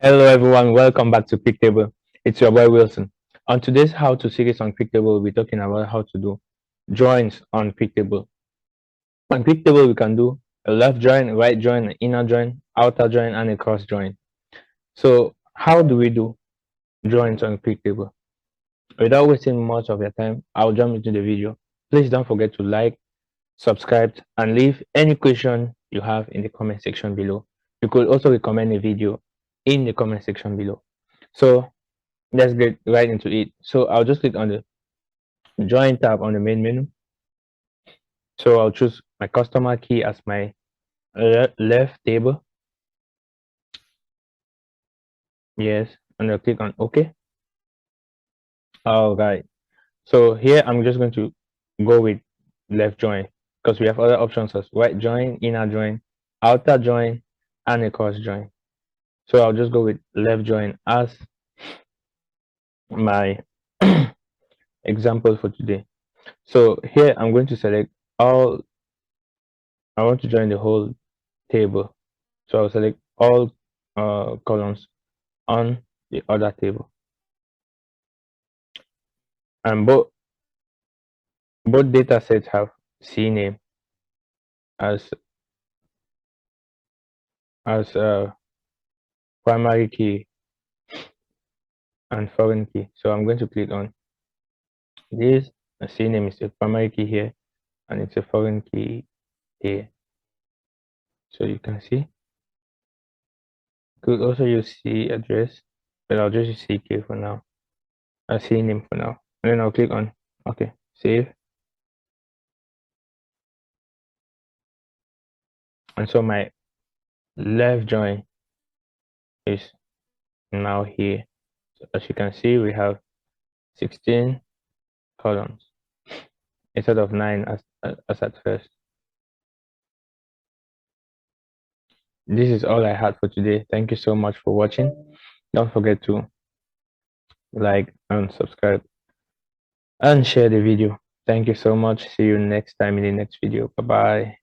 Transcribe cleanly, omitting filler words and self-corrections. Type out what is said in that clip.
Hello everyone, welcome back to QuickTable. It's your boy Wilson. On today's How to series on QuickTable, we'll be talking about how to do joins on QuickTable. On QuickTable, we can do a left join, right join, an inner join, outer join, and a cross join. So how do we do joins on QuickTable? Without wasting much of your time, I'll jump into the video. Please don't forget to like, subscribe, and leave any question you have in the comment section below. You could also recommend a video in the comment section below. So let's get right into it. So I'll just click on the join tab on the main menu. So I'll choose my customer key as my left table. Yes, and I'll click on OK. All right. So here I'm just going to go with left join because we have other options as right join, inner join, outer join, and a cross join. So I'll just go with left join as my example for today. So here I'm going to select all. I want to join the whole table. So I'll select all columns on the other table, and both data sets have CNAME as primary key and foreign key. So I'm going to click on this. CNAME is a primary key here, and it's a foreign key here. So you can see. Could also use C address, but I'll just use CK for now. CNAME for now, and then I'll click on OK, save. And so my left join is now here. So as you can see, we have 16 columns instead of 9 as at first. This is all I had for today. Thank you so much for watching. Don't forget to like and subscribe and share the video. Thank you so much. See you next time in the next video. Bye bye.